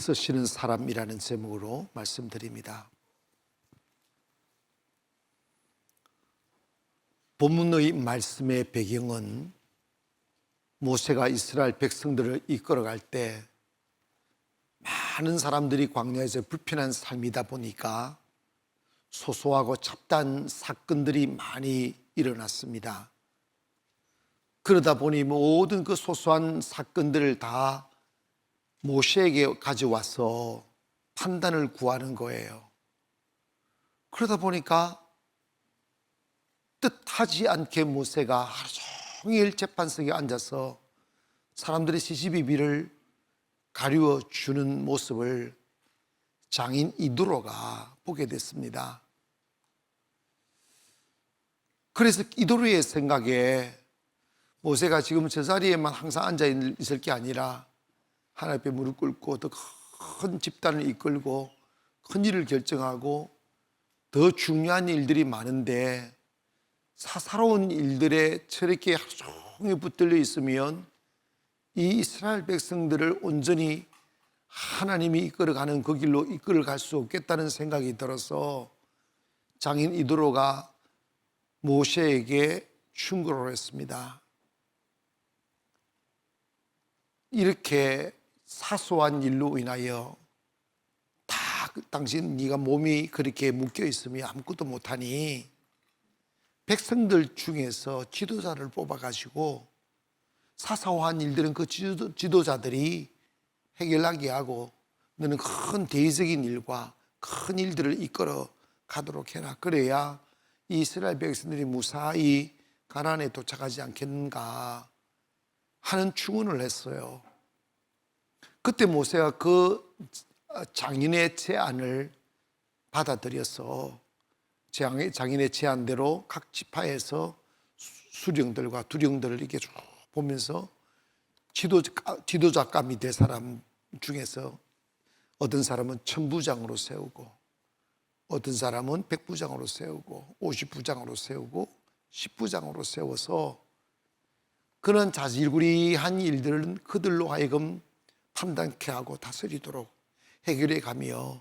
애써시는 사람이라는 제목으로 말씀드립니다. 본문의 말씀의 배경은 모세가 이스라엘 백성들을 이끌어갈 때 많은 사람들이 광야에서 불편한 삶이다 보니까 소소하고 잡다한 사건들이 많이 일어났습니다. 그러다 보니 모든 그 소소한 사건들을 다 모세에게 가져와서 판단을 구하는 거예요. 그러다 보니까 뜻하지 않게 모세가 하루 종일 재판석에 앉아서 사람들의 시시비비를 가리워 주는 모습을 장인 이도로가 보게 됐습니다. 그래서 이도로의 생각에 모세가 지금 저 자리에만 항상 앉아 있을 게 아니라 하나님 앞에 무릎 꿇고 더 큰 집단을 이끌고 큰 일을 결정하고 더 중요한 일들이 많은데 사사로운 일들에 저렇게 하루 종일 붙들려 있으면 이 이스라엘 백성들을 온전히 하나님이 이끌어가는 그 길로 이끌어갈 수 없겠다는 생각이 들어서 장인 이도로가 모세에게 충고를 했습니다. 이렇게 사소한 일로 인하여 다 당신 네가 몸이 그렇게 묶여 있으면 아무것도 못하니 백성들 중에서 지도자를 뽑아가지고 사소한 일들은 그 지도자들이 해결하게 하고 너는 큰 대의적인 일과 큰 일들을 이끌어 가도록 해라. 그래야 이 이스라엘 백성들이 무사히 가나안에 도착하지 않겠는가 하는 충언을 했어요. 그때 모세가 그 장인의 제안을 받아들여서 장인의 제안대로 각 지파에서 수령들과 두령들을 이렇게 쭉 보면서 지도자감 밑에 사람 중에서 어떤 사람은 1000부장으로 세우고 어떤 사람은 100부장으로 세우고 50부장으로 세우고 10부장으로 세워서 그런 자질구리한 일들은 그들로 하여금 판단케 하고 다스리도록 해결해 가며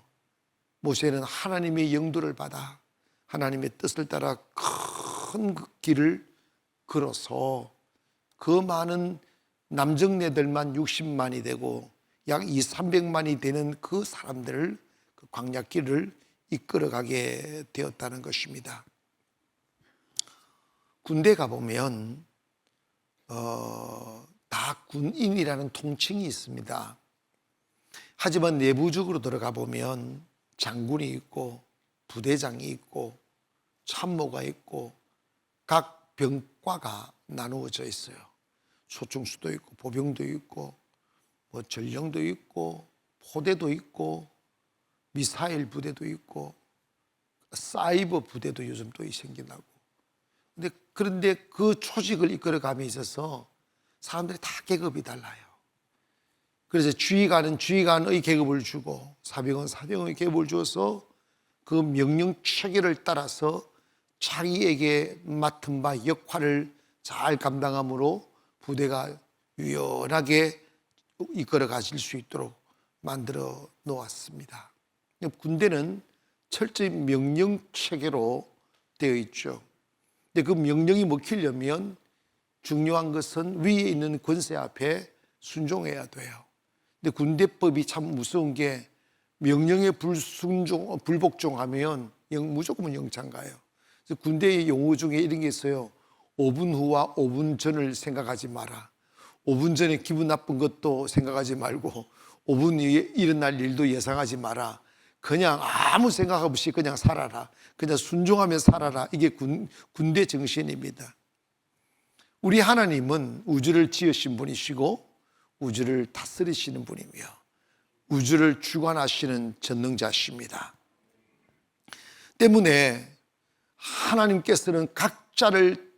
모세는 하나님의 영도를 받아 하나님의 뜻을 따라 큰 길을 걸어서 그 많은 남정네들만 60만이 되고 약 200~300만이 되는 그 사람들을 그 광야길을 이끌어가게 되었다는 것입니다. 군대 가보면 다 군인이라는 통칭이 있습니다. 하지만 내부적으로 들어가 보면 장군이 있고 부대장이 있고 참모가 있고 각 병과가 나누어져 있어요. 소총수도 있고 보병도 있고 뭐 전령도 있고 포대도 있고 미사일 부대도 있고 사이버 부대도 요즘 또 생겨나고 그런데 그 조직을 이끌어감에 있어서 사람들이 다 계급이 달라요. 그래서 주의관의 계급을 주고 사병은 사병의 계급을 주어서 그 명령 체계를 따라서 자기에게 맡은 바 역할을 잘 감당함으로 부대가 유연하게 이끌어 가실 수 있도록 만들어 놓았습니다. 군대는 철저히 명령 체계로 되어 있죠. 근데 그 명령이 먹히려면 중요한 것은 위에 있는 권세 앞에 순종해야 돼요. 근데 군대법이 참 무서운 게 명령에 불복종하면 무조건 영창 가요. 그래서 군대의 용어 중에 이런 게 있어요. 5분 후와 5분 전을 생각하지 마라. 5분 전에 기분 나쁜 것도 생각하지 말고 5분 뒤에 일어날 일도 예상하지 마라. 그냥 아무 생각 없이 그냥 살아라. 그냥 순종하며 살아라. 이게 군대 정신입니다. 우리 하나님은 우주를 지으신 분이시고 우주를 다스리시는 분이며 우주를 주관하시는 전능자십니다. 때문에 하나님께서는 각자를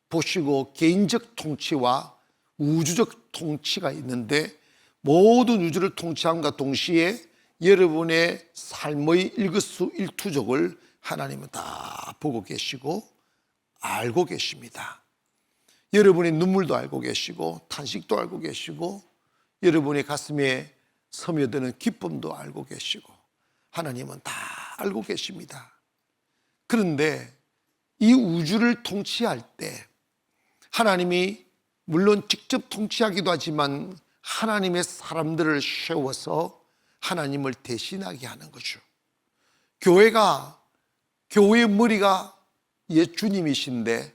보시고 개인적 통치와 우주적 통치가 있는데 모든 우주를 통치함과 동시에 여러분의 삶의 일거수일투족을 하나님은 다 보고 계시고 알고 계십니다. 여러분의 눈물도 알고 계시고 탄식도 알고 계시고 여러분의 가슴에 스며드는 기쁨도 알고 계시고 하나님은 다 알고 계십니다. 그런데 이 우주를 통치할 때 하나님이 물론 직접 통치하기도 하지만 하나님의 사람들을 세워서 하나님을 대신하게 하는 거죠. 교회의 머리가 주님이신데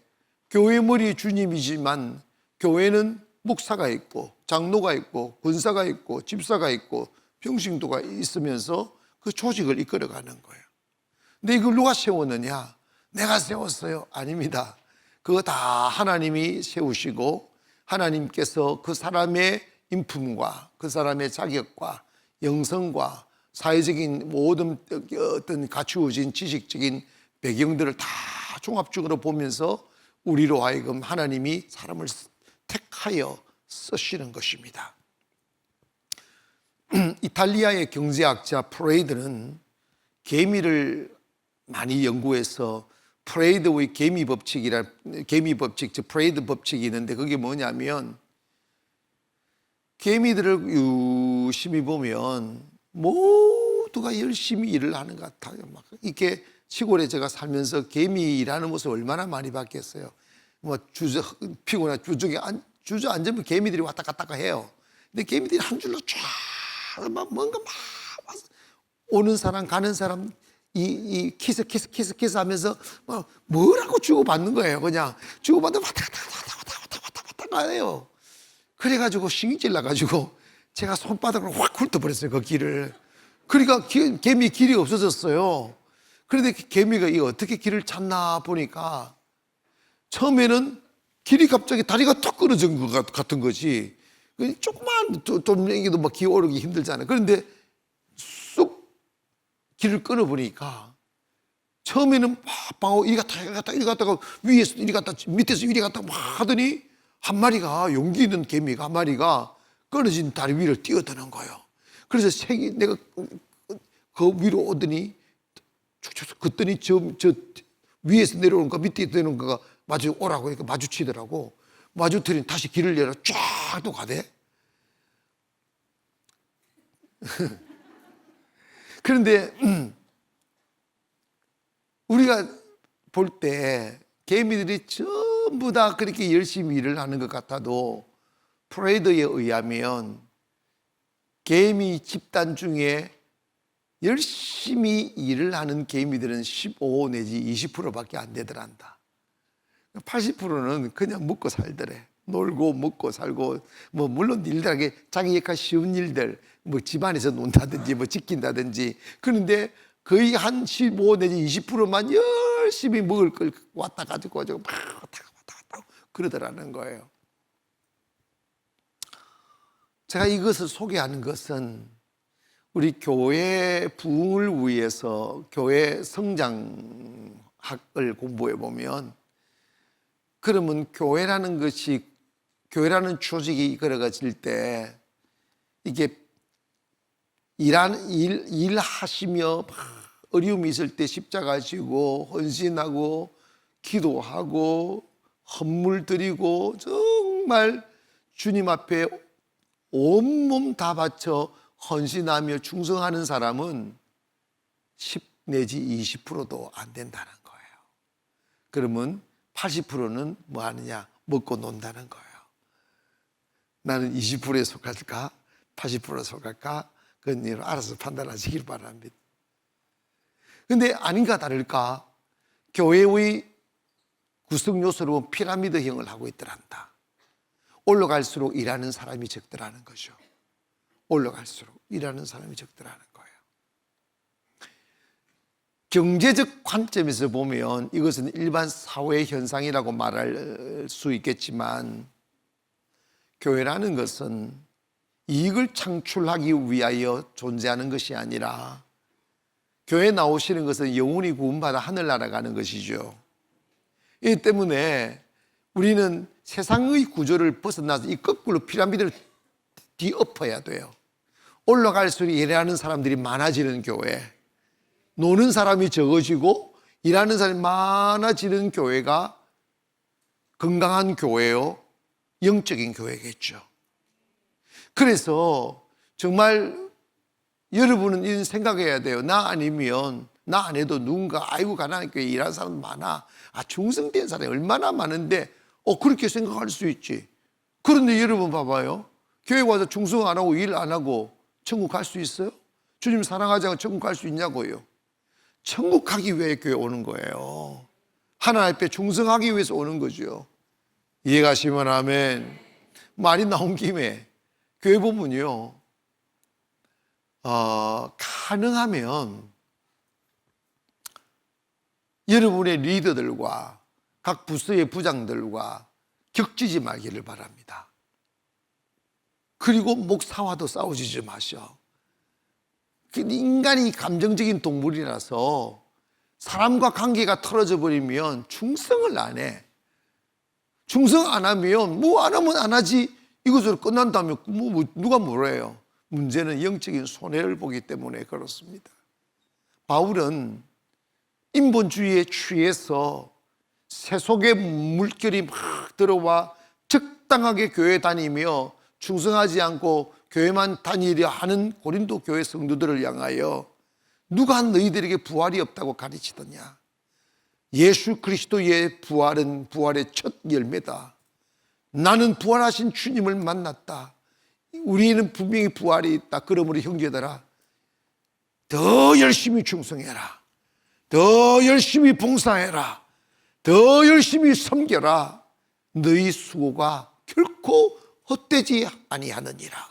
교회의 머리 주님이지만 교회는 목사가 있고 장로가 있고 권사가 있고 집사가 있고 평신도가 있으면서 그 조직을 이끌어가는 거예요. 근데 이걸 누가 세웠느냐? 내가 세웠어요? 아닙니다. 그거 다 하나님이 세우시고 하나님께서 그 사람의 인품과 그 사람의 자격과 영성과 사회적인 모든 어떤 갖추어진 지식적인 배경들을 다 종합적으로 보면서 우리로 하여금 하나님이 사람을 택하여 쓰시는 것입니다. 이탈리아의 경제학자 프레이드는 개미를 많이 연구해서 프레이드의 개미 법칙, 즉 프레이드 법칙이 있는데 그게 뭐냐면 개미들을 유심히 보면 모두가 열심히 일을 하는 것 같아요. 막 이렇게 시골에 제가 살면서 개미 일하는 모습 얼마나 많이 봤겠어요. 뭐 피곤해 주저앉으면 개미들이 왔다 갔다 해요. 근데 개미들이 한 줄로 쫙 막 뭔가 막 와서 오는 사람 가는 사람 이 키스 하면서 막 뭐라고 주고받는 거예요. 그냥 주고받으면 왔다 가요. 그래가지고 신경질 나가지고 제가 손바닥으로 확 훑어버렸어요, 그 길을. 그러니까 개미 길이 없어졌어요. 그런데 개미가 이 어떻게 길을 찾나 보니까 처음에는 길이 갑자기 다리가 턱 끊어진 것 같은 거지. 조그만 좀 얘기도 막 기어오르기 힘들잖아요. 그런데 쑥 길을 끊어보니까 처음에는 막 이리 갔다가 위에서 이리 갔다 밑에서 이리 갔다 막 하더니 한 마리가 용기 있는 개미가 한 마리가 끊어진 다리 위를 뛰어드는 거예요. 그래서 내가 그 위로 오더니 그랬더니 저 위에서 내려오는 거 밑에서 내려오는 거가 마주 오라고 그러니까 마주치더라고. 마주치더니 다시 길을 열어 쫙 또 가대. 그런데 우리가 볼 때 개미들이 전부 다 그렇게 열심히 일을 하는 것 같아도 프레이드에 의하면 개미 집단 중에 열심히 일을 하는 개미들은 15 내지 20%밖에 안 되더란다. 80%는 그냥 먹고 살더래. 놀고 먹고 살고 뭐 물론 일들하게 자기 역할 쉬운 일들 뭐 집안에서 논다든지 뭐 지킨다든지 그런데 거의 한 15 내지 20%만 열심히 먹을 걸 왔다 가지고 막 왔다 갔다 그러더라는 거예요. 제가 이것을 소개하는 것은 우리 교회 부흥을 위해서 교회 성장학을 공부해 보면 그러면 교회라는 조직이 이끌어질 때 이게 일하시며 어려움이 있을 때 십자가 지고 헌신하고 기도하고 헌물 드리고 정말 주님 앞에 온몸 다 바쳐 헌신하며 충성하는 사람은 10 내지 20%도 안 된다는 거예요. 그러면 80%는 뭐 하느냐? 먹고 논다는 거예요. 나는 20%에 속할까? 80%에 속할까? 그건 알아서 판단하시길 바랍니다. 그런데 아닌가 다를까? 교회의 구성 요소로 피라미드형을 하고 있더란다. 올라갈수록 일하는 사람이 적더라는 거죠. 올라갈수록 일하는 사람이 적더라는 거예요. 경제적 관점에서 보면 이것은 일반 사회 현상이라고 말할 수 있겠지만 교회라는 것은 이익을 창출하기 위하여 존재하는 것이 아니라 교회 나오시는 것은 영혼이 구원받아 하늘나라 가는 것이죠. 이 때문에 우리는 세상의 구조를 벗어나서 이 거꾸로 피라미드를 뒤엎어야 돼요. 올라갈수록 일하는 사람들이 많아지는 교회, 노는 사람이 적어지고 일하는 사람이 많아지는 교회가 건강한 교회요, 영적인 교회겠죠. 그래서 정말 여러분은 이런 생각해야 돼요. 나 아니면, 나 안 해도 누군가, 아이고 가난하게 일하는 사람 많아, 충성된 사람이 얼마나 많은데 그렇게 생각할 수 있지. 그런데 여러분 봐봐요. 교회 와서 충성 안 하고 일 안 하고 천국 갈 수 있어요? 주님 사랑하지 않고 천국 갈 수 있냐고요. 천국 가기 위해 교회 오는 거예요. 하나님 앞에 충성하기 위해서 오는 거죠. 이해가시면 아멘. 말이 나온 김에 교회 보면요, 가능하면 여러분의 리더들과 각 부서의 부장들과 격지지 말기를 바랍니다. 그리고 목사와도 싸우지 마셔. 인간이 감정적인 동물이라서 사람과 관계가 틀어져 버리면 충성을 안 해. 충성 안 하면 안 하면 안 하지, 이것으로 끝난다면 누가 뭐래요. 문제는 영적인 손해를 보기 때문에 그렇습니다. 바울은 인본주의에 취해서 세속의 물결이 막 들어와 적당하게 교회 다니며 충성하지 않고 교회만 다니려 하는 고린도 교회 성도들을 향하여 누가 너희들에게 부활이 없다고 가르치더냐. 예수 그리스도의 부활은 부활의 첫 열매다. 나는 부활하신 주님을 만났다. 우리는 분명히 부활이 있다. 그러므로 형제들아, 더 열심히 충성해라. 더 열심히 봉사해라. 더 열심히 섬겨라. 너희 수고가 결코 헛되지 아니하느니라.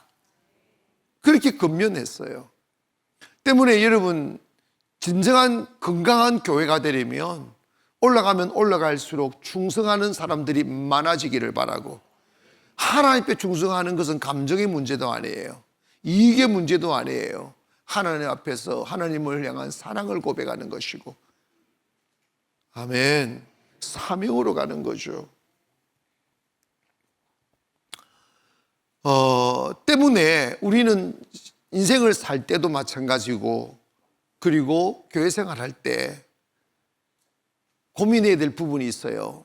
그렇게 권면했어요. 때문에 여러분, 진정한 건강한 교회가 되려면 올라가면 올라갈수록 충성하는 사람들이 많아지기를 바라고, 하나님 앞에 충성하는 것은 감정의 문제도 아니에요. 이익의 문제도 아니에요. 하나님 앞에서 하나님을 향한 사랑을 고백하는 것이고, 아멘, 사명으로 가는 거죠. 때문에 우리는 인생을 살 때도 마찬가지고, 그리고 교회 생활할 때 고민해야 될 부분이 있어요.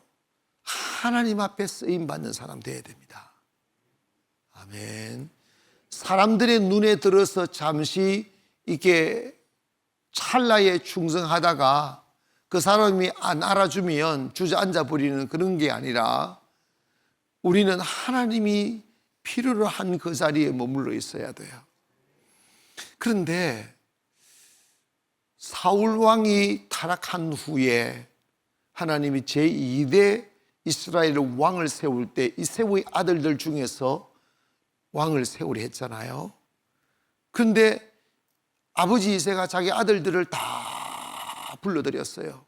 하나님 앞에 쓰임받는 사람 되어야 됩니다. 아멘. 사람들의 눈에 들어서 잠시 이렇게 찰나에 충성하다가 그 사람이 안 알아주면 주저앉아 버리는 그런 게 아니라, 우리는 하나님이 필요로 한 그 자리에 머물러 있어야 돼요. 그런데 사울 왕이 타락한 후에 하나님이 제2대 이스라엘 왕을 세울 때 이새의 아들들 중에서 왕을 세우려 했잖아요. 그런데 아버지 이새가 자기 아들들을 다 불러들였어요.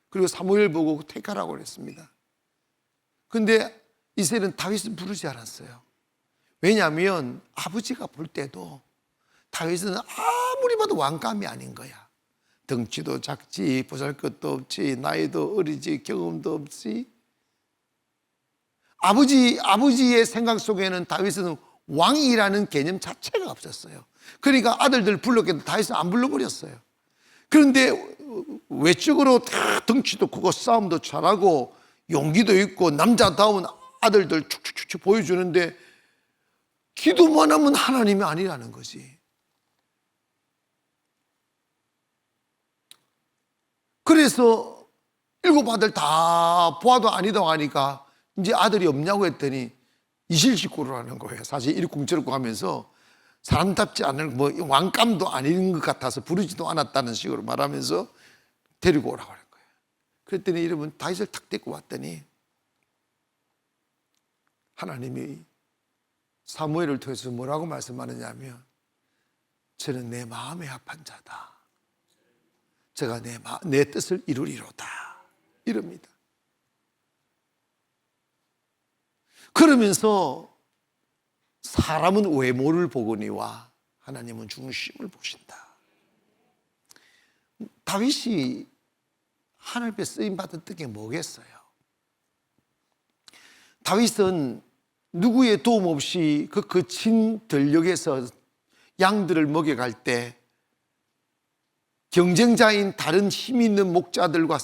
그리고 사무엘 보고 택하라고 그랬습니다. 그런데 이새는 다윗을 부르지 않았어요. 왜냐하면 아버지가 볼 때도 다윗은 아무리 봐도 왕감이 아닌 거야. 덩치도 작지, 보잘것도 없지, 나이도 어리지, 경험도 없지. 아버지의 생각 속에는 다윗은 왕이라는 개념 자체가 없었어요. 그러니까 아들들 불렀겠는데 다윗은 안 불러버렸어요. 그런데 외적으로 다 덩치도 크고 싸움도 잘하고 용기도 있고 남자다운 아들들 축축축 보여주는데, 기도만 하면 하나님이 아니라는 거지. 그래서 7 아들 다 보아도 아니다고 하니까 이제 아들이 없냐고 했더니 이실직고를 하는 거예요. 사실 일궁처럼 하면서 사람답지 않은 왕감도 아닌 것 같아서 부르지도 않았다는 식으로 말하면서 데리고 오라고 하는 거예요. 그랬더니 여러분, 다윗을 탁 데리고 왔더니 하나님이 사무엘을 통해서 뭐라고 말씀하느냐면, 저는 내 마음에 합한 자다. 제가 내 뜻을 이루리로다. 이럽니다. 그러면서 사람은 외모를 보거니와 하나님은 중심을 보신다. 다윗이 하늘 앞에 쓰임받은 뜻이 뭐겠어요? 다윗은 누구의 도움 없이 그 거친 들녘에서 양들을 먹여갈 때 경쟁자인 다른 힘 있는 목자들과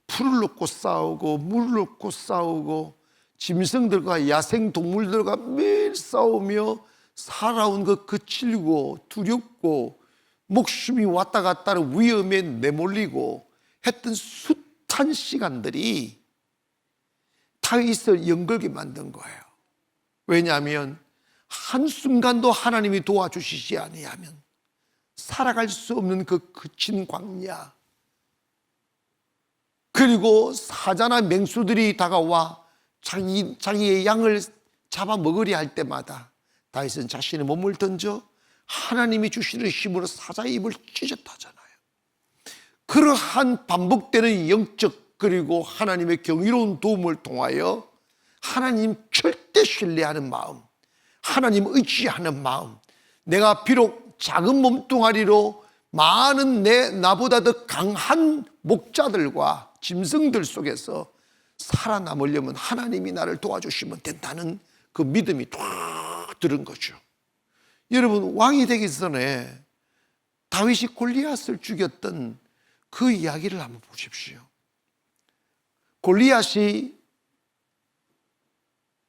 풀을 놓고 싸우고 물을 놓고 싸우고 짐승들과 야생 동물들과 매일 싸우며 살아온 그 거칠고 두렵고 목숨이 왔다 갔다 하는 위험에 내몰리고 했던 숱한 시간들이 다윗을 연걸게 만든 거예요. 왜냐하면 한순간도 하나님이 도와주시지 아니하면 살아갈 수 없는 그 거친 광야, 그리고 사자나 맹수들이 다가와 자기의 양을 잡아먹으려 할 때마다 다윗은 자신의 몸을 던져 하나님이 주시는 힘으로 사자의 입을 찢었다잖아요. 그러한 반복되는 영적 그리고 하나님의 경이로운 도움을 통하여 하나님 절대 신뢰하는 마음, 하나님 의지하는 마음, 내가 비록 작은 몸뚱아리로 많은 나보다 더 강한 목자들과 짐승들 속에서 살아남으려면 하나님이 나를 도와주시면 된다는 그 믿음이 탁 들은 거죠. 여러분, 왕이 되기 전에 다윗이 골리앗을 죽였던 그 이야기를 한번 보십시오. 골리앗이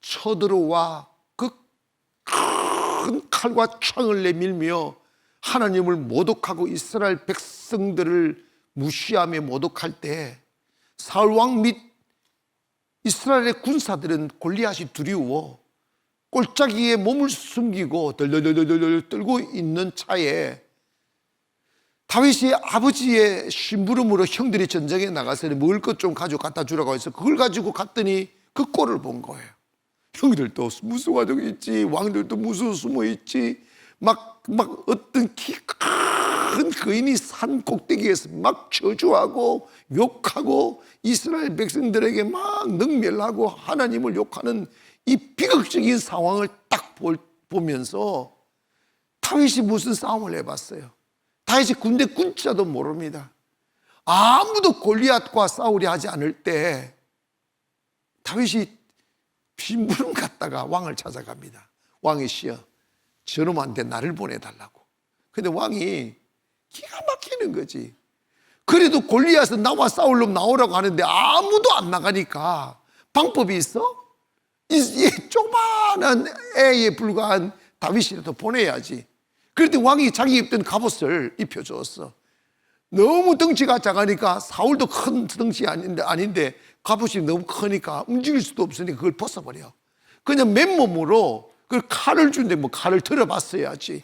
쳐들어와 그 큰 칼과 창을 내밀며 하나님을 모독하고 이스라엘 백성들을 무시하며 모독할 때 사울 왕 및 이스라엘의 군사들은 골리앗이 두려워 골짜기에 몸을 숨기고 덜덜덜덜 떨고 있는 차에 다윗이 아버지의 심부름으로 형들이 전쟁에 나가서 먹을 것 좀 가지고 갖다 주라고 해서 그걸 가지고 갔더니 그 꼴을 본 거예요. 형들도 무서워하고 있지, 왕들도 무서워 숨어 있지, 막 어떤 키 큰 거인이 산 꼭대기에서 막 저주하고 욕하고 이스라엘 백성들에게 막 능멸하고 하나님을 욕하는 이 비극적인 상황을 딱 보면서 다윗이 무슨 싸움을 해봤어요? 다윗이 군대 군자도 모릅니다. 아무도 골리앗과 싸우려 하지 않을 때 다윗이 심부름 갔다가 왕을 찾아갑니다. 왕이시여, 저놈한테 나를 보내달라고. 근데 왕이 기가 막히는 거지. 그래도 골리앗은 나와 싸우려면 나오라고 하는데 아무도 안 나가니까 방법이 있어? 이 조그마한 애에 불과한 다윗이라도 보내야지. 그런데 왕이 자기 입던 갑옷을 입혀줬어. 너무 덩치가 작으니까 사울도 큰 덩치 아닌데 갑옷이 너무 크니까 움직일 수도 없으니 그걸 벗어버려. 그냥 맨몸으로 그 칼을 주는데 뭐 칼을 들어봤어야지.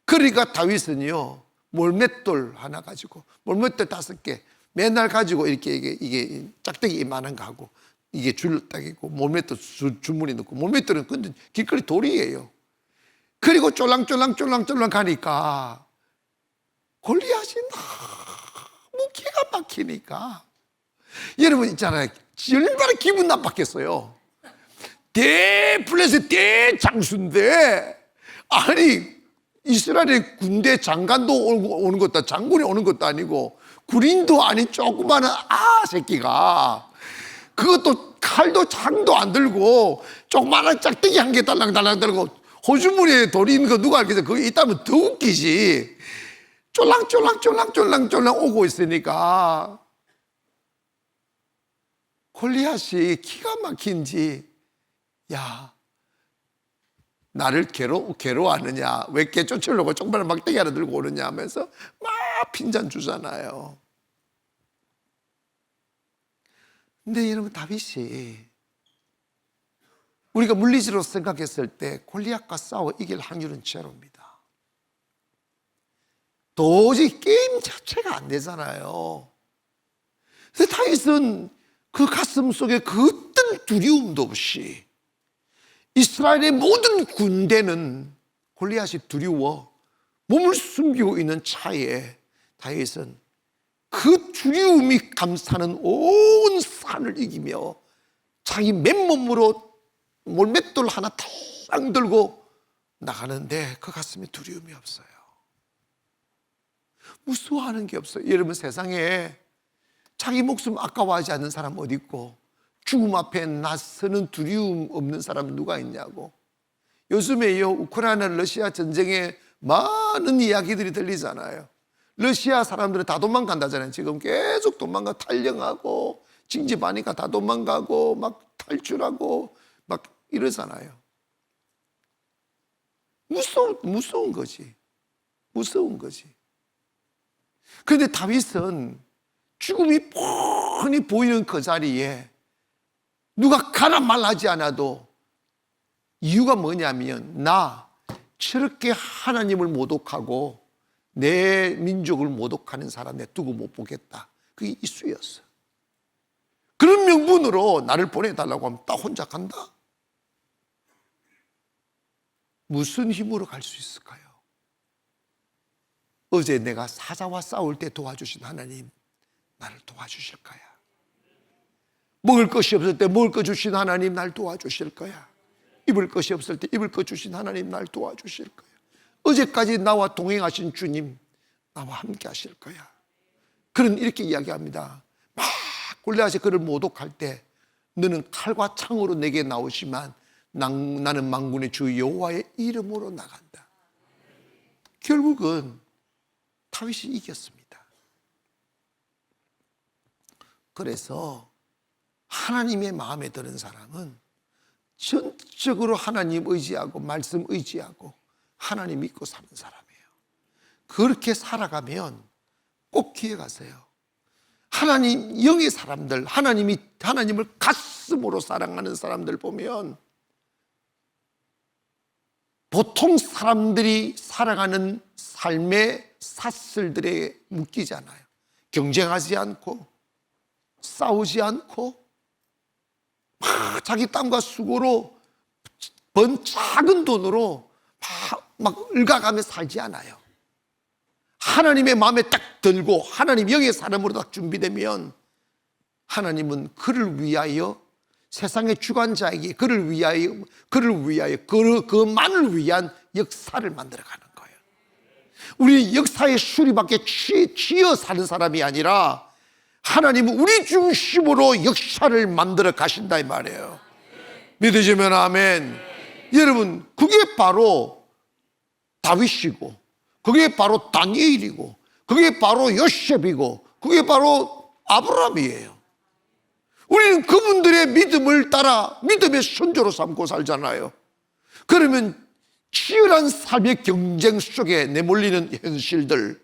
그러니까 다윗은요, 몰맷돌 하나 가지고, 몰맷돌 5개 맨날 가지고 이게 짝대기 이만한 거 하고, 이게 줄 딱 있고, 몰맷돌 주머니 넣고, 몰맷돌은 근데 길거리 돌이에요. 그리고 쫄랑쫄랑 가니까 골리앗이 너무 기가 막히니까, 여러분 있잖아요, 얼마나 기분 나빴겠어요. 대플레스 대장수인데, 아니 이스라엘의 군대 장관도 오는 것도, 장군이 오는 것도 아니고 군인도 아닌 조그마한 새끼가, 그것도 칼도 창도 안 들고 조그마한 짝대기 한 개 달랑달랑 들고 호주머니에 돌이 있는 거 누가 알겠어? 그거 있다면 더 웃기지. 쫄랑 오고 있으니까 골리앗이 기가 막힌지, 야, 나를 괴로워하느냐, 왜 걔 쫓으려고 조그마한 막대기 하나 들고 오느냐 하면서 막 핀잔 주잖아요. 근데 여러분, 다윗이 우리가 물리적으로 생각했을 때 골리앗과 싸워 이길 확률은 제로입니다. 도저히 게임 자체가 안 되잖아요. 근데 다윗은 그 가슴 속에 그 어떤 두려움도 없이, 이스라엘의 모든 군대는 골리앗이 두려워 몸을 숨기고 있는 차에 다윗은 그 두려움이 감싸는 온 산을 이기며 자기 맨몸으로 몰맷돌 하나 탁 들고 나가는데 그 가슴에 두려움이 없어요. 무서워하는 게 없어요. 여러분, 세상에 자기 목숨 아까워하지 않는 사람 어디 있고, 죽음 앞에 나서는 두려움 없는 사람 누가 있냐고. 요즘에요, 우크라이나 러시아 전쟁에 많은 이야기들이 들리잖아요. 러시아 사람들은 다 도망간다잖아요. 지금 계속 탈영하고 징집하니까 다 도망가고 막 탈출하고 막 이러잖아요. 무서운 거지. 무서운 거지. 그런데 다윗은 죽음이 뻔히 보이는 그 자리에 누가 가라 말하지 않아도 이유가 뭐냐면 나 저렇게 하나님을 모독하고 내 민족을 모독하는 사람 내 두고 못 보겠다. 그게 이수였어. 그런 명분으로 나를 보내달라고 하면 딱 혼자 간다? 무슨 힘으로 갈 수 있을까요? 어제 내가 사자와 싸울 때 도와주신 하나님 나를 도와주실 거야. 먹을 것이 없을 때 먹을 것 주신 하나님 날 도와주실 거야. 입을 것이 없을 때 입을 것 주신 하나님 날 도와주실 거야. 어제까지 나와 동행하신 주님 나와 함께 하실 거야. 그는 이렇게 이야기합니다. 막 골리앗이 그를 모독할 때 너는 칼과 창으로 내게 나오지만 나는 만군의 주 여호와의 이름으로 나간다. 결국은 다윗이 이겼습니다. 그래서 하나님의 마음에 드는 사람은 전적으로 하나님 의지하고 말씀 의지하고 하나님 믿고 사는 사람이에요. 그렇게 살아가면 꼭 기억하세요. 하나님 영의 사람들, 하나님을 가슴으로 사랑하는 사람들 보면 보통 사람들이 살아가는 삶의 사슬들에 묶이지 않아요. 경쟁하지 않고 싸우지 않고 자기 땀과 수고로 번 작은 돈으로 막 읊어가며 살지 않아요. 하나님의 마음에 딱 들고 하나님 영의 사람으로 딱 준비되면 하나님은 그를 위하여 세상의 주관자에게 그를 위하여 그만을 위한 역사를 만들어가는 거예요. 우리 역사의 수리밖에 쥐어 사는 사람이 아니라 하나님은 우리 중심으로 역사를 만들어 가신다 이 말이에요. 믿으시면 아멘. 여러분 그게 바로 다윗이고 그게 바로 다니엘이고 그게 바로 요셉이고 그게 바로 아브라함이에요. 우리는 그분들의 믿음을 따라 믿음의 선조로 삼고 살잖아요. 그러면 치열한 삶의 경쟁 속에 내몰리는 현실들,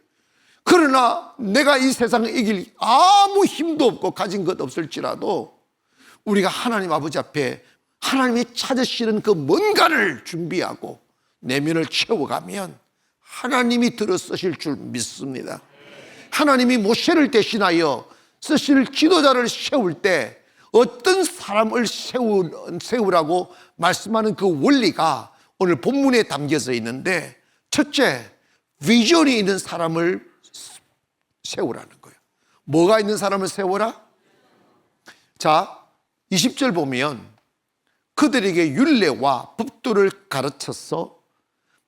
그러나 내가 이 세상을 이길 아무 힘도 없고 가진 것 없을지라도 우리가 하나님 아버지 앞에 하나님이 찾으시는 그 뭔가를 준비하고 내면을 채워가면 하나님이 들어 쓰실 줄 믿습니다. 하나님이 모세를 대신하여 쓰실 지도자를 세울 때 어떤 사람을 세우라고 말씀하는 그 원리가 오늘 본문에 담겨져 있는데, 첫째, 비전이 있는 사람을 세우라는 거예요. 뭐가 있는 사람을 세워라? 자, 20절 보면 그들에게 율례와 법도를 가르쳐서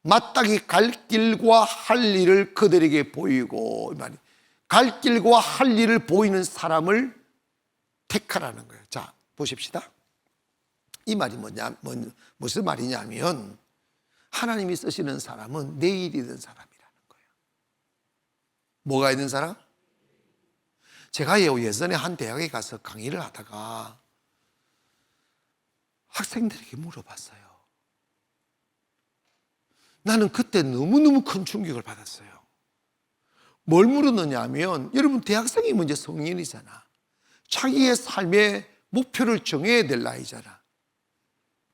마땅히 갈 길과 할 일을 그들에게 보이고, 갈 길과 할 일을 보이는 사람을 택하라는 거예요. 자, 보십시다. 이 말이 무슨 말이냐면 하나님이 쓰시는 사람은 내일이 있는 사람이라는 거예요. 뭐가 있는 사람? 제가 예전에 한 대학에 가서 강의를 하다가 학생들에게 물어봤어요. 나는 그때 너무너무 큰 충격을 받았어요. 뭘 물었느냐 하면, 여러분 대학생이 먼저 성인이잖아. 자기의 삶의 목표를 정해야 될 나이잖아.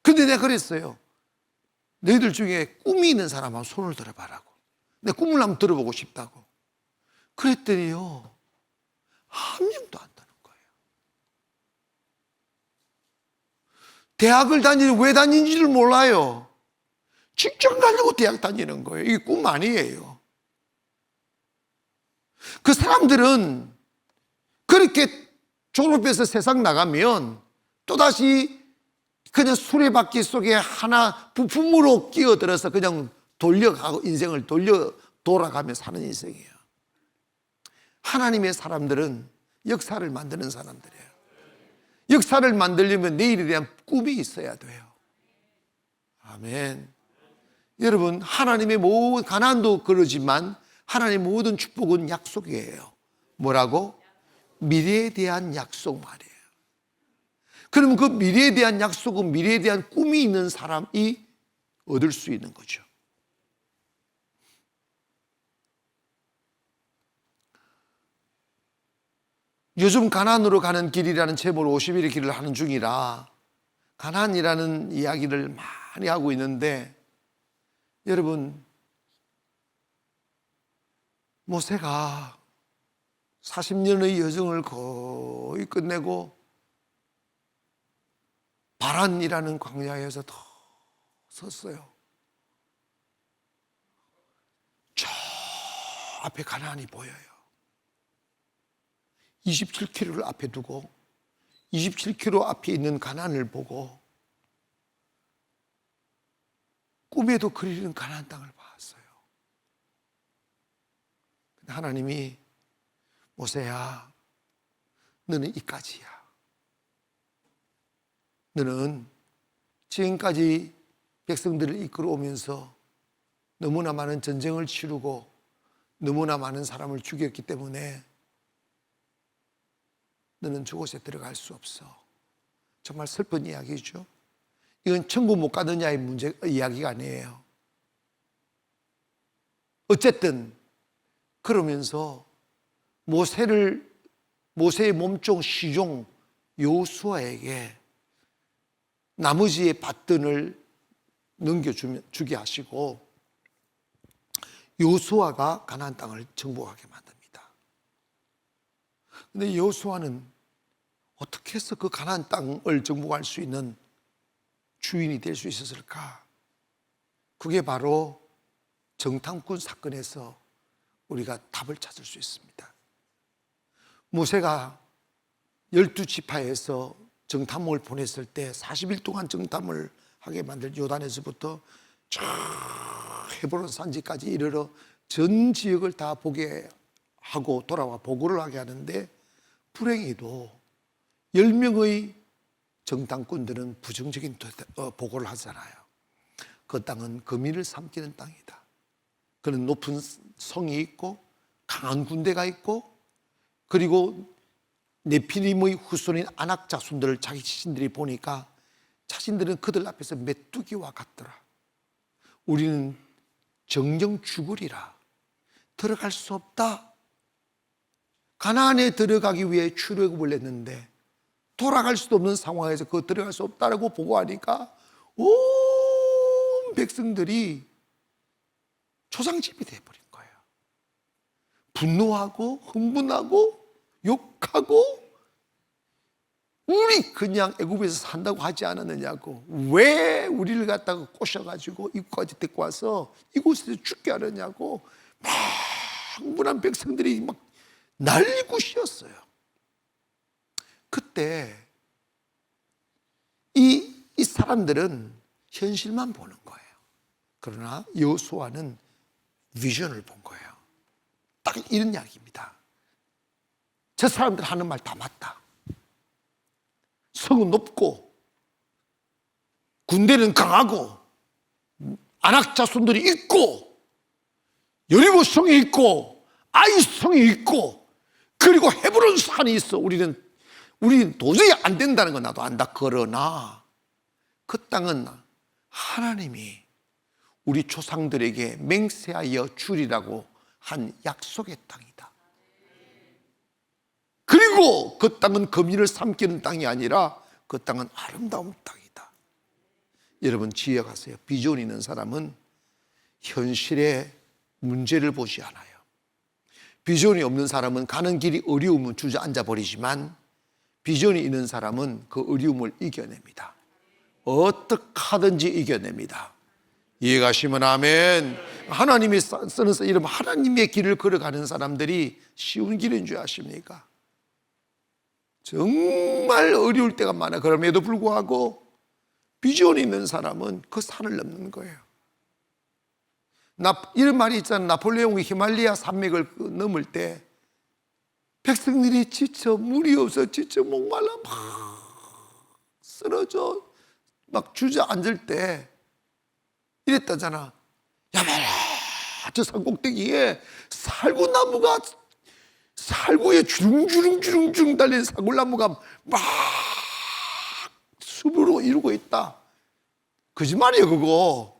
근데 내가 그랬어요. 너희들 중에 꿈이 있는 사람 한번 손을 들어봐라고. 내 꿈을 한번 들어보고 싶다고. 그랬더니요, 한 명도 안 되는 거예요. 대학을 왜 다니는지를 몰라요. 직장 가려고 대학 다니는 거예요. 이게 꿈 아니에요. 그 사람들은 그렇게 졸업해서 세상 나가면 또다시 그냥 수레바퀴 속에 하나 부품으로 끼어들어서 그냥 돌려가고 인생을 돌아가며 사는 인생이에요. 하나님의 사람들은 역사를 만드는 사람들이에요. 역사를 만들려면 내일에 대한 꿈이 있어야 돼요. 아멘. 여러분, 하나님의 모든 가난도 그러지만 하나님의 모든 축복은 약속이에요. 뭐라고? 미래에 대한 약속 말이에요. 그러면 그 미래에 대한 약속은 미래에 대한 꿈이 있는 사람이 얻을 수 있는 거죠. 요즘 가나안으로 가는 길이라는 제목으로 50일의 길을 하는 중이라 가나안이라는 이야기를 많이 하고 있는데, 여러분, 모세가 40년의 여정을 거의 끝내고 바란이라는 광야에서 더 섰어요. 저 앞에 가나안이 보여요. 27km를 앞에 두고 27km 앞에 있는 가나안을 보고 꿈에도 그리는 가나안 땅을 봤어요. 근데 하나님이 모세야, 너는 이까지야. 너는 지금까지 백성들을 이끌어오면서 너무나 많은 전쟁을 치르고 너무나 많은 사람을 죽였기 때문에 너는 저곳에 들어갈 수 없어. 정말 슬픈 이야기죠. 이건 천국 못 가느냐의 이야기가 아니에요. 어쨌든 그러면서 모세의 몸종 시종 여호수아에게 나머지의 밭들을 넘겨주게 하시고 여호수아가 가나안 땅을 정복하게 만듭니다. 그런데 여호수아는 어떻게 해서 그 가나안 땅을 정복할 수 있는 주인이 될 수 있었을까? 그게 바로 정탐꾼 사건에서 우리가 답을 찾을 수 있습니다. 모세가 12지파에서 정탐을 보냈을 때 40일 동안 정탐을 하게 만들 요단에서부터 저 헤브론 산지까지 이르러 전 지역을 다 보게 하고 돌아와 보고를 하게 하는데, 불행히도 10명의 정탐꾼들은 부정적인 보고를 하잖아요. 그 땅은 거민을 삼키는 땅이다. 그는 높은 성이 있고 강한 군대가 있고, 그리고 네피림의 후손인 아낙 자손들을 자기 자신들이 보니까 자신들은 그들 앞에서 메뚜기와 같더라. 우리는 정령 죽으리라. 들어갈 수 없다. 가나안에 들어가기 위해 출애굽을 했는데 돌아갈 수도 없는 상황에서 그 들어갈 수 없다라고 보고하니까 온 백성들이 초상집이 되어버린 거예요. 분노하고 흥분하고 욕하고, 우리 그냥 애굽에서 산다고 하지 않았느냐고, 왜 우리를 갖다가 꼬셔가지고 이곳까지 데리고 와서 이곳에서 죽게 하느냐고 막 흥분한 백성들이 막 난리굿이었어요. 그때 이 사람들은 현실만 보는 거예요. 그러나 여호수아는 비전을 본 거예요. 딱 이런 이야기입니다. 저 사람들 하는 말 다 맞다. 성은 높고 군대는 강하고 아낙 자손들이 있고 여리고 성이 있고 아이 성이 있고 그리고 헤브론 산이 있어. 우리는 도저히 안 된다는 건 나도 안다. 그러나 그 땅은 하나님이 우리 조상들에게 맹세하여 주리라고 한 약속의 땅이다. 그리고 그 땅은 거민을 삼키는 땅이 아니라 그 땅은 아름다운 땅이다. 여러분 기억하세요. 비전 있는 사람은 현실의 문제를 보지 않아요. 비전이 없는 사람은 가는 길이 어려우면 주저앉아 버리지만, 비전이 있는 사람은 그 어려움을 이겨냅니다. 어떻게 하든지 이겨냅니다. 이해가시면 아멘. 하나님이 쓰는 이름 하나님의 길을 걸어가는 사람들이 쉬운 길인 줄 아십니까? 정말 어려울 때가 많아. 그럼에도 불구하고 비전이 있는 사람은 그 산을 넘는 거예요. 이런 말이 있잖아요. 나폴레옹이 히말라야 산맥을 넘을 때 백성들이 지쳐 물이 없어 지쳐 목말라 막 쓰러져 막 주저앉을 때 이랬다잖아. 야 봐라, 저 산 꼭대기에 살구나무가, 살구에 주릉주릉 달린 사골나무가 막 숲으로 이루고 있다. 거짓말이에요 그거.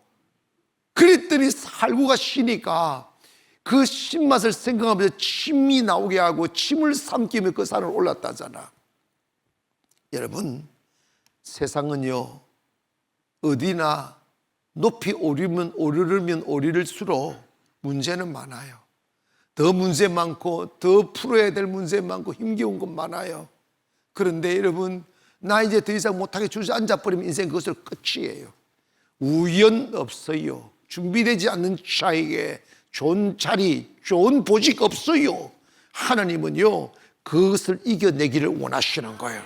그랬더니 살구가 쉬니까 그 신맛을 생각하면서 침이 나오게 하고 침을 삼키며 그 산을 올랐다잖아. 여러분, 세상은요, 어디나 높이 오르면 오르를수록 문제는 많아요. 더 문제 많고 더 풀어야 될 문제 많고 힘겨운 것 많아요. 그런데 여러분, 나 이제 더 이상 못하게 주저앉아버리면 인생 그것을 끝이에요. 우연 없어요. 준비되지 않는 자에게 좋은 자리, 좋은 보직 없어요. 하나님은요, 그것을 이겨내기를 원하시는 거예요.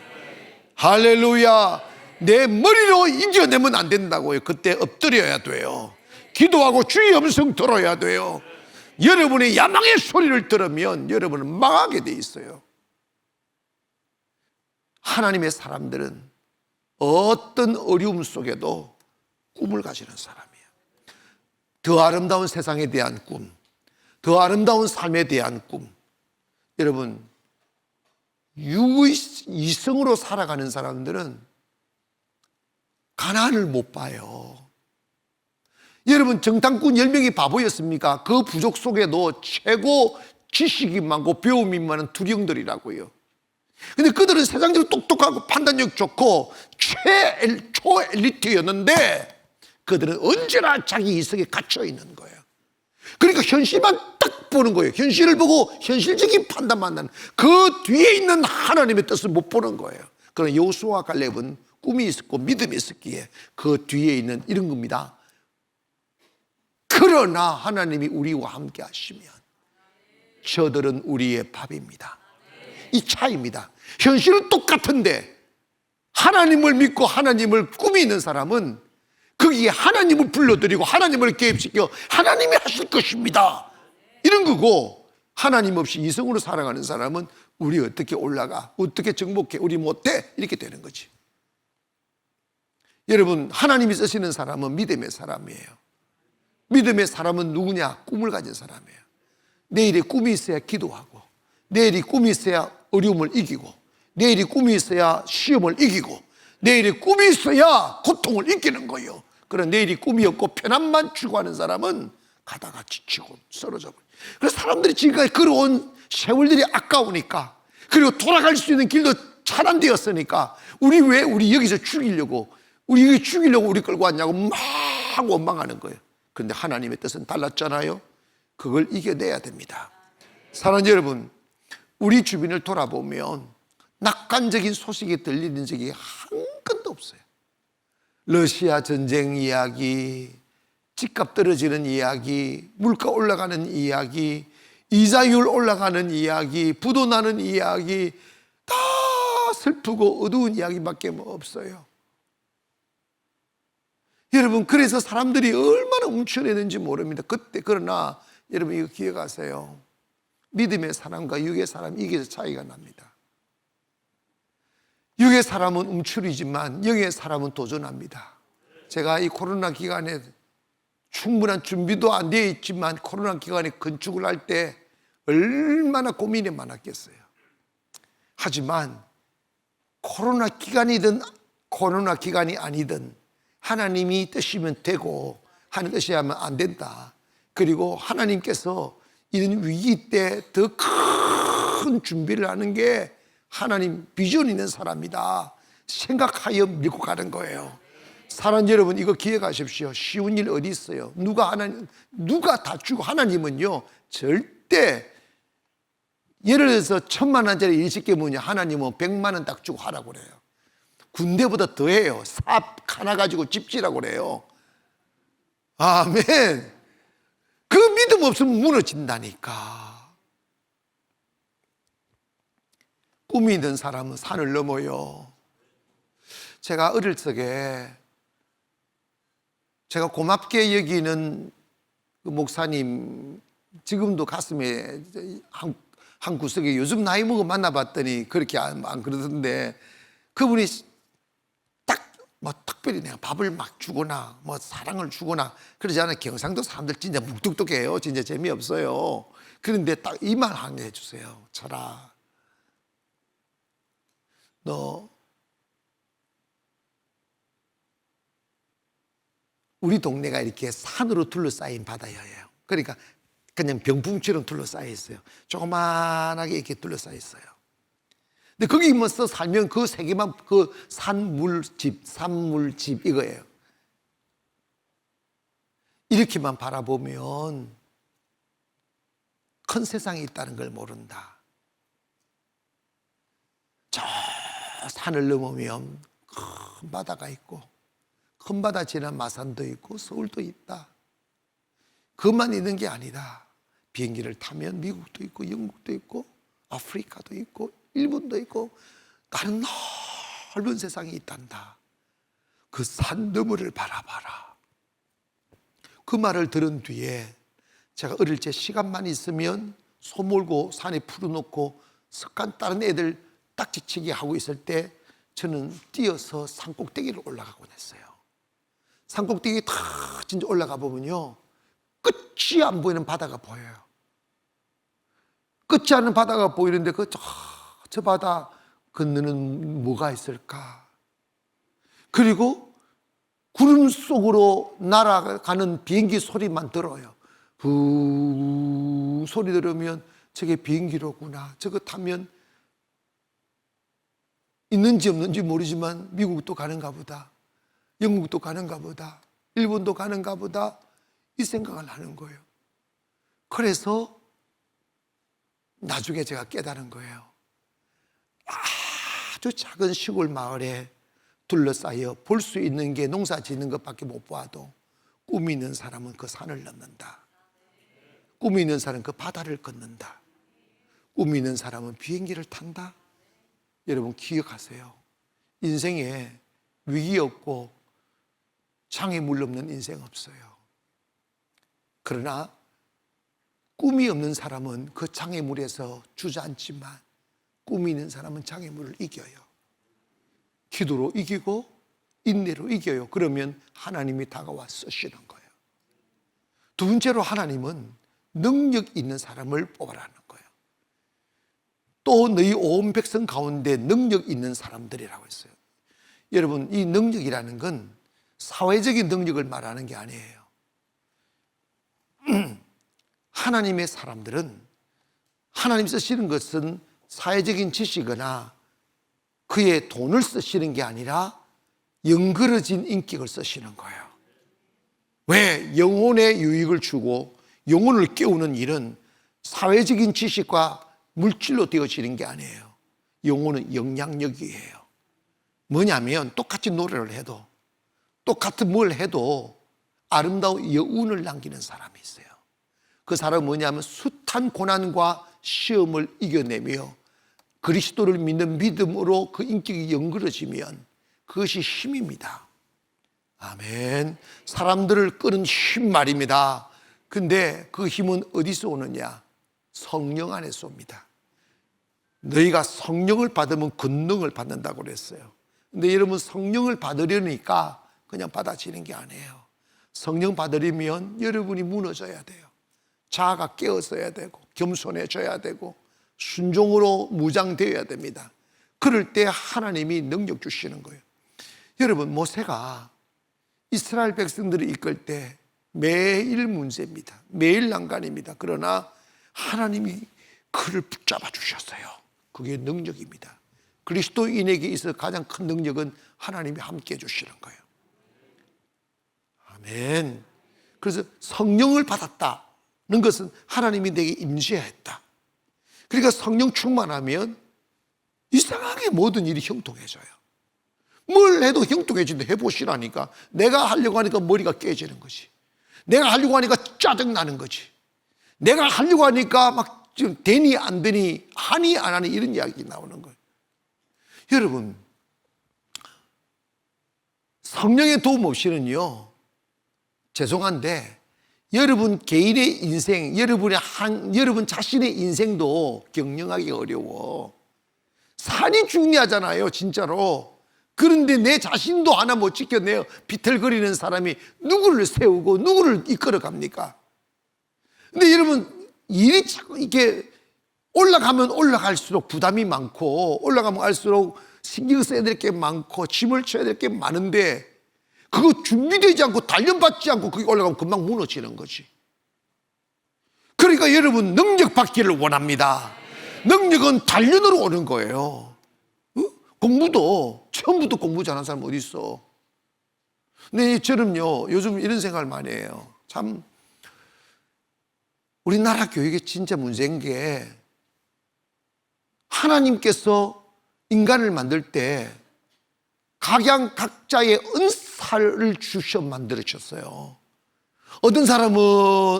할렐루야. 내 머리로 이겨내면 안 된다고요. 그때 엎드려야 돼요. 기도하고 주의 음성 들어야 돼요. 여러분의 야망의 소리를 들으면 여러분은 망하게 돼 있어요. 하나님의 사람들은 어떤 어려움 속에도 꿈을 가지는 사람이에요. 더 아름다운 세상에 대한 꿈, 더 아름다운 삶에 대한 꿈. 여러분, 육의 이성으로 살아가는 사람들은 가난을 못 봐요. 여러분, 정탐꾼 10명이 바보였습니까? 그 부족 속에도 최고 지식이 많고 배움이 많은 두령들이라고요. 근데 그들은 세상적으로 똑똑하고 판단력 좋고 초엘리트였는데 그들은 언제나 자기 이성에 갇혀 있는 거예요. 그러니까 현실만 딱 보는 거예요. 현실을 보고 현실적인 판단만 하는, 그 뒤에 있는 하나님의 뜻을 못 보는 거예요. 그러나 여호수아와 갈렙은 꿈이 있었고 믿음이 있었기에 그 뒤에 있는 이런 겁니다. 그러나 하나님이 우리와 함께 하시면 저들은 우리의 밥입니다. 이 차이입니다. 현실은 똑같은데 하나님을 믿고 하나님을 꿈이 있는 사람은 거기에 하나님을 불러들이고 하나님을 개입시켜 하나님이 하실 것입니다, 이런 거고, 하나님 없이 이성으로 살아가는 사람은 우리 어떻게 올라가, 어떻게 정복해, 우리 못해, 이렇게 되는 거지. 여러분, 하나님이 쓰시는 사람은 믿음의 사람이에요. 믿음의 사람은 누구냐? 꿈을 가진 사람이에요. 내일에 꿈이 있어야 기도하고, 내일이 꿈이 있어야 어려움을 이기고, 내일이 꿈이 있어야 시험을 이기고, 내일이 꿈이 있어야 고통을 이기는 거예요. 그러나 내일이 꿈이 없고 편안만 추구하는 사람은 가다가 지치고 쓰러져 버려요. 그래서 사람들이 지금까지 걸어온 세월들이 아까우니까, 그리고 돌아갈 수 있는 길도 차단되었으니까 우리 여기서 죽이려고 우리 끌고 왔냐고 막 원망하는 거예요. 그런데 하나님의 뜻은 달랐잖아요. 그걸 이겨내야 됩니다. 사랑하는 여러분, 우리 주변을 돌아보면 낙관적인 소식이 들리는 적이 한 건도 없어요. 러시아 전쟁 이야기, 집값 떨어지는 이야기, 물가 올라가는 이야기, 이자율 올라가는 이야기, 부도 나는 이야기, 다 슬프고 어두운 이야기밖에 없어요. 여러분, 그래서 사람들이 얼마나 움츠렸는지 모릅니다. 그러나 여러분, 이거 기억하세요. 믿음의 사람과 육의 사람, 이게 차이가 납니다. 육의 사람은 움츠리지만 영의 사람은 도전합니다. 제가 이 코로나 기간에 충분한 준비도 안 되어 있지만 코로나 기간에 건축을 할 때 얼마나 고민이 많았겠어요. 하지만 코로나 기간이든 코로나 기간이 아니든 하나님이 뜻이면 되고 하나님 뜻이 하면 안 된다. 그리고 하나님께서 이런 위기 때 더 큰 준비를 하는 게 하나님 비전 있는 사람이다 생각하여 밀고 가는 거예요. 사랑하는 여러분, 이거 기억하십시오. 쉬운 일 어디 있어요? 누가 다 주고, 하나님은요 절대, 예를 들어서 1,000만 원짜리 일 시키면요 하나님은 100만 원 딱 주고 하라고 그래요. 군대보다 더해요. 삽 하나 가지고 집지라고 그래요. 아멘. 그 믿음 없으면 무너진다니까. 꿈이 있는 사람은 산을 넘어요. 제가 어릴 적에 제가 고맙게 여기는 그 목사님, 지금도 가슴에 한 구석에, 요즘 나이 먹어 만나봤더니 그렇게 안 그러던데, 그분이 딱 뭐 특별히 내가 밥을 막 주거나 뭐 사랑을 주거나 그러지 않아요. 경상도 사람들 진짜 묵뚝뚝해요. 진짜 재미없어요. 그런데 딱 이 말 하게 해주세요. 철아, 너 우리 동네가 이렇게 산으로 둘러싸인 바다예요. 그러니까 그냥 병풍처럼 둘러싸여 있어요. 조그만하게 이렇게 둘러싸여 있어요. 근데 거기 뭐서 살면 그 세계만 그 산물집 이거예요. 이렇게만 바라보면 큰 세상이 있다는 걸 모른다. 저 산을 넘으면 큰 바다가 있고, 큰 바다 지난 마산도 있고 서울도 있다. 그것만 있는 게 아니다. 비행기를 타면 미국도 있고 영국도 있고 아프리카도 있고 일본도 있고 다른 넓은 세상이 있단다. 그 산 너머를 바라봐라. 그 말을 들은 뒤에 제가 어릴 때 시간만 있으면 소 몰고 산에 풀어놓고 습관 다른 애들 딱지치기 하고 있을 때 저는 뛰어서 산꼭대기를 올라가곤 했어요. 산꼭대기 탁 진짜 올라가 보면요, 끝이 안 보이는 바다가 보여요. 끝이 않은 바다가 보이는데 저 바다 건너는 뭐가 있을까? 그리고 구름 속으로 날아가는 비행기 소리만 들어요. 후 소리 들으면 저게 비행기로구나. 저거 타면 있는지 없는지 모르지만 미국도 가는가 보다. 영국도 가는가 보다. 일본도 가는가 보다. 이 생각을 하는 거예요. 그래서 나중에 제가 깨달은 거예요. 아주 작은 시골 마을에 둘러싸여 볼 수 있는 게 농사 짓는 것밖에 못 봐도 꿈이 있는 사람은 그 산을 넘는다. 꿈이 있는 사람은 그 바다를 걷는다. 꿈이 있는 사람은 비행기를 탄다. 여러분 기억하세요. 인생에 위기 없고 장애물 없는 인생 없어요. 그러나 꿈이 없는 사람은 그 장애물에서 주저앉지만 꿈이 있는 사람은 장애물을 이겨요. 기도로 이기고 인내로 이겨요. 그러면 하나님이 다가와 쓰시는 거예요. 두 번째로 하나님은 능력 있는 사람을 뽑아라는 거예요. 또 너희 온 백성 가운데 능력 있는 사람들이라고 했어요. 여러분, 이 능력이라는 건 사회적인 능력을 말하는 게 아니에요. 하나님의 사람들은, 하나님 쓰시는 것은 사회적인 지식이거나 그의 돈을 쓰시는 게 아니라 영그러진 인격을 쓰시는 거예요. 왜? 영혼의 유익을 주고 영혼을 깨우는 일은 사회적인 지식과 물질로 되어지는 게 아니에요. 영혼은 영향력이에요. 뭐냐면 똑같이 노래를 해도, 똑같은 뭘 해도 아름다운 여운을 남기는 사람이 있어요. 그 사람은 뭐냐면 숱한 고난과 시험을 이겨내며 그리스도를 믿는 믿음으로 그 인격이 연그러지면 그것이 힘입니다. 아멘. 사람들을 끄는 힘 말입니다. 근데 그 힘은 어디서 오느냐? 성령 안에서 옵니다. 너희가 성령을 받으면 권능을 받는다고 그랬어요. 근데 여러분, 성령을 받으려니까 그냥 받아지는 게 아니에요. 성령 받으려면 여러분이 무너져야 돼요. 자아가 깨어서야 되고 겸손해져야 되고 순종으로 무장되어야 됩니다. 그럴 때 하나님이 능력 주시는 거예요. 여러분, 모세가 이스라엘 백성들을 이끌 때 매일 문제입니다. 매일 난관입니다. 그러나 하나님이 그를 붙잡아 주셨어요. 그게 능력입니다. 그리스도인에게 있어 가장 큰 능력은 하나님이 함께 해주시는 거예요. 아멘. 그래서 성령을 받았다는 것은 하나님이 내게 임재했다. 그러니까 성령 충만하면 이상하게 모든 일이 형통해져요. 뭘 해도 형통해진다. 해보시라니까. 내가 하려고 하니까 머리가 깨지는 거지. 내가 하려고 하니까 짜증나는 거지. 내가 하려고 하니까 막 지금 되니 안 되니 하니 안 하니 이런 이야기 나오는 거예요. 여러분, 성령의 도움 없이는요, 죄송한데 여러분 개인의 인생, 여러분 자신의 인생도 경영하기 어려워. 산이 중요하잖아요, 진짜로. 그런데 내 자신도 하나 못 지켜내요. 비틀거리는 사람이 누구를 세우고 누구를 이끌어 갑니까? 근데 여러분, 일이 자꾸 이렇게 올라가면 올라갈수록 부담이 많고, 올라가면 갈수록 신경 써야 될 게 많고, 짐을 쳐야 될 게 많은데, 그거 준비되지 않고 단련받지 않고 거기 올라가면 금방 무너지는 거지. 그러니까 여러분 능력 받기를 원합니다. 능력은 단련으로 오는 거예요. 공부도 처음부터 공부 잘하는 사람 어디 있어? 근데 저는요 요즘 이런 생각을 많이 해요. 참 우리나라 교육에 진짜 문제인 게, 하나님께서 인간을 만들 때 각자의 은사를 주셔 만들어졌어요. 어떤 사람은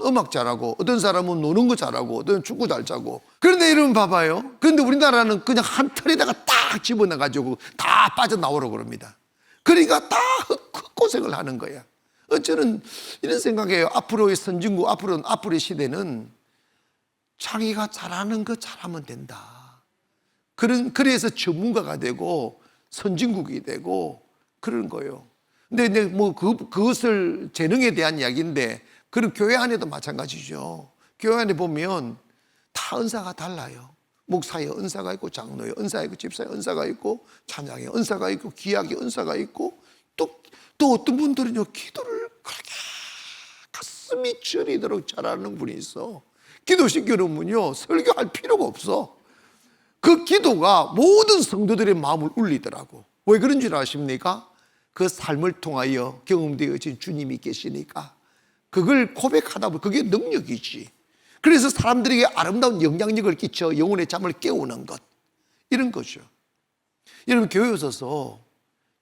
음악 잘하고, 어떤 사람은 노는 거 잘하고, 어떤 축구 잘 차고. 그런데 여러분 봐봐요. 그런데 우리나라는 그냥 한 틀에다가 딱 집어넣어가지고 다 빠져나오라고 그럽니다. 그러니까 다 헛고생을 하는 거야. 저는 이런 생각이에요. 앞으로의 선진국, 앞으로의 시대는 자기가 잘하는 거 잘하면 된다. 그래서 전문가가 되고 선진국이 되고 그런 거예요. 근데 뭐 그것을 재능에 대한 이야기인데, 그런 교회 안에도 마찬가지죠. 교회 안에 보면 다 은사가 달라요. 목사의 은사가 있고, 장로의 은사가 있고, 집사의 은사가 있고, 찬양의 은사가 있고, 기악의 은사가 있고, 또 어떤 분들은요 기도를 그렇게 가슴이 저리도록 잘하는 분이 있어. 기도시켜놓으면요 설교할 필요가 없어. 그 기도가 모든 성도들의 마음을 울리더라고. 왜 그런 줄 아십니까? 그 삶을 통하여 경험되어진 주님이 계시니까 그걸 고백하다 보면 그게 능력이지. 그래서 사람들에게 아름다운 영향력을 끼쳐 영혼의 잠을 깨우는 것, 이런 거죠. 여러분 교회에 오셔서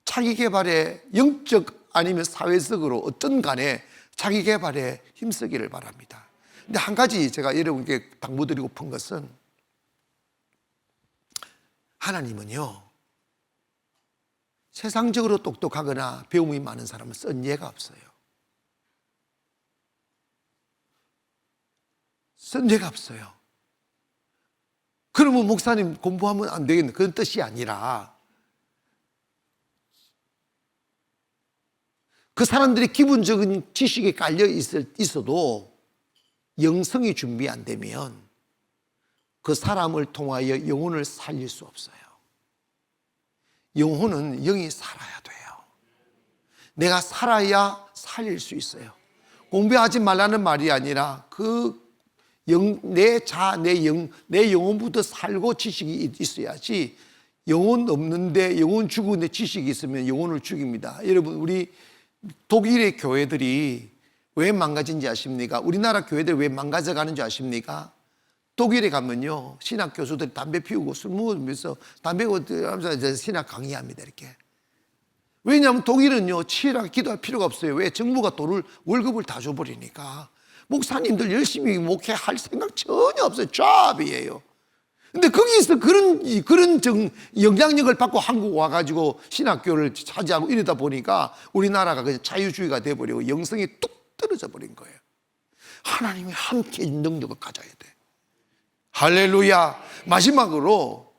자기 개발에 영적 아니면 사회적으로 어떤 간에 자기 개발에 힘쓰기를 바랍니다. 근데 한 가지 제가 여러분께 당부드리고픈 것은, 하나님은요 세상적으로 똑똑하거나 배움이 많은 사람은 쓴 예가 없어요. 쓴 예가 없어요. 그러면 목사님 공부하면 안 되겠네, 그런 뜻이 아니라, 그 사람들이 기본적인 지식에 깔려 있어도 영성이 준비 안 되면 그 사람을 통하여 영혼을 살릴 수 없어요. 영혼은 영이 살아야 돼요. 내가 살아야 살릴 수 있어요. 공부하지 말라는 말이 아니라 내 영혼부터 살고 지식이 있어야지. 영혼 없는데, 영혼 죽은데 지식이 있으면 영혼을 죽입니다. 여러분, 우리 독일의 교회들이 왜 망가진지 아십니까? 우리나라 교회들이 왜 망가져 가는지 아십니까? 독일에 가면요 신학 교수들이 담배 피우고 술 먹으면서 담배 피우면서 신학 강의합니다. 이렇게. 왜냐하면 독일은요 치열하게 기도할 필요가 없어요. 왜? 정부가 월급을 다 줘버리니까. 목사님들 열심히 목회할 생각 전혀 없어요. 잡이에요. 근데 거기서 그런 영향력을 받고 한국 와가지고 신학교를 차지하고 이러다 보니까 우리나라가 그냥 자유주의가 돼버리고 영성이 뚝 떨어져 버린 거예요. 하나님이 함께 능력을 가져야 돼. 할렐루야. 마지막으로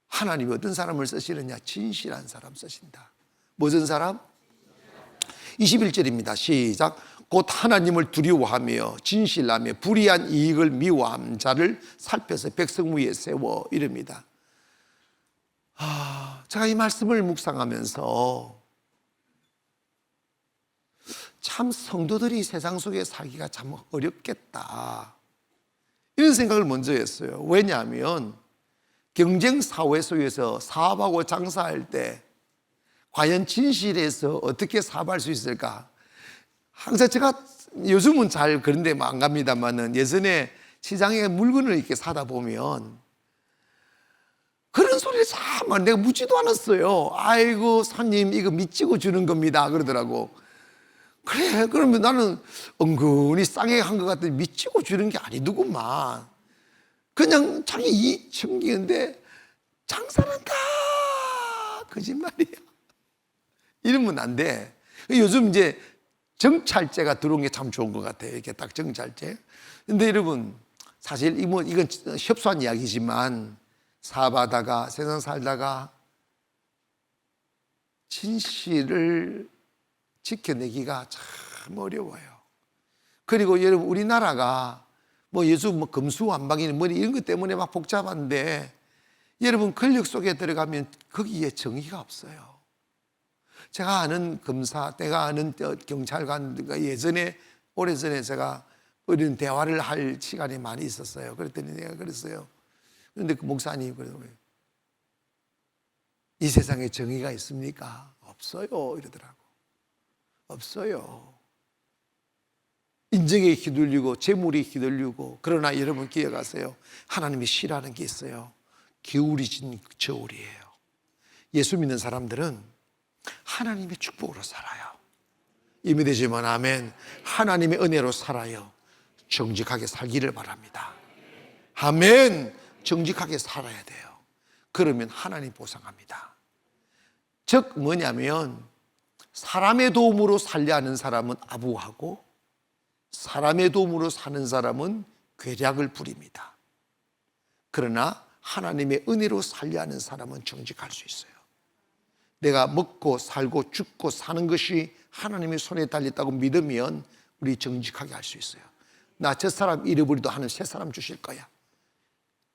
하나님이 어떤 사람을 쓰시느냐? 진실한 사람 쓰신다. 무슨 사람? 21절입니다. 시작. 곧 하나님을 두려워하며 진실하며 불의한 이익을 미워함 자를 살펴서 백성 위에 세워, 이릅니다. 제가 이 말씀을 묵상하면서 참 성도들이 세상 속에 살기가 참 어렵겠다, 이런 생각을 먼저 했어요. 왜냐하면 경쟁 사회 속에서 사업하고 장사할 때 과연 진실해서 어떻게 사업할 수 있을까? 항상 제가 요즘은 잘 그런 데 안 갑니다만은 예전에 시장에 물건을 이렇게 사다 보면 그런 소리를 참 많이, 내가 묻지도 않았어요. 아이고 손님 이거 미치고 주는 겁니다 그러더라고. 그래, 그러면 나는 은근히 싸게 한 것 같더니 미치고 주는 게 아니더구만. 그냥 자기 이익 챙기는데 장사는 다 거짓말이야. 이러면 안 돼. 요즘 이제 정찰제가 들어온 게 참 좋은 것 같아요. 이렇게 딱 정찰제. 근데 여러분, 사실 이건 협소한 이야기지만 사업하다가 세상 살다가 진실을 지켜내기가 참 어려워요. 그리고 여러분, 우리나라가 요즘 금수완박이니 이런 것 때문에 막 복잡한데, 여러분 권력 속에 들어가면 거기에 정의가 없어요. 제가 아는 검사, 내가 아는 경찰관, 예전에 오래전에 제가 우리는 대화를 할 시간이 많이 있었어요. 그랬더니 내가 그랬어요. 그런데 그 목사님이 그러는 거예요. 이 세상에 정의가 있습니까? 없어요. 이러더라고. 없어요. 인정에 휘둘리고 재물이 휘둘리고, 그러나 여러분 기억하세요. 하나님이 싫어하는 게 있어요. 기울이진 저울이에요. 예수 믿는 사람들은 하나님의 축복으로 살아요. 이미 되지만 아멘. 하나님의 은혜로 살아요. 정직하게 살기를 바랍니다. 아멘. 정직하게 살아야 돼요. 그러면 하나님 보상합니다. 즉 뭐냐면, 사람의 도움으로 살려 하는 사람은 아부하고 사람의 도움으로 사는 사람은 괴략을 부립니다. 그러나 하나님의 은혜로 살려 하는 사람은 정직할 수 있어요. 내가 먹고 살고 죽고 사는 것이 하나님의 손에 달렸다고 믿으면 우리 정직하게 할 수 있어요. 나 저 사람 잃어버리도 하는 새 사람 주실 거야.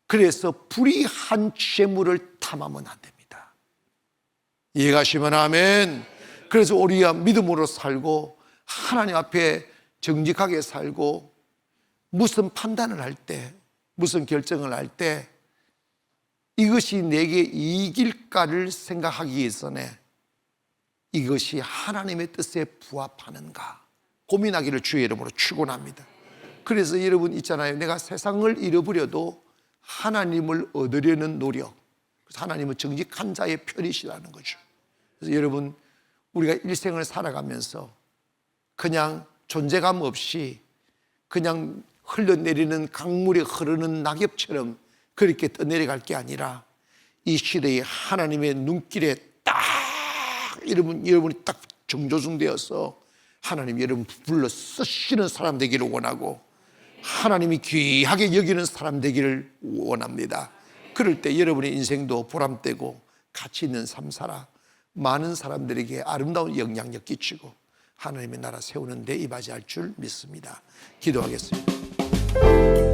그래서 불의한 재물을 탐하면 안 됩니다. 이해가시면 아멘. 그래서 우리가 믿음으로 살고 하나님 앞에 정직하게 살고, 무슨 판단을 할 때, 무슨 결정을 할 때 이것이 내게 이익일까를 생각하기 위해서는 이것이 하나님의 뜻에 부합하는가 고민하기를 주의 이름으로 축원합니다. 그래서 여러분 있잖아요. 내가 세상을 잃어버려도 하나님을 얻으려는 노력, 그래서 하나님은 정직한 자의 편이시라는 거죠. 그래서 여러분, 우리가 일생을 살아가면서 그냥 존재감 없이 그냥 흘러내리는 강물이 흐르는 낙엽처럼 그렇게 떠내려갈 게 아니라, 이 시대에 하나님의 눈길에 딱 여러분이 딱 정조중되어서 하나님 여러분 불러 쓰시는 사람 되기를 원하고, 하나님이 귀하게 여기는 사람 되기를 원합니다. 그럴 때 여러분의 인생도 보람되고 가치 있는 삶 살아 많은 사람들에게 아름다운 영향력 끼치고 하나님의 나라 세우는 데 임하지 할 줄 믿습니다. 기도하겠습니다.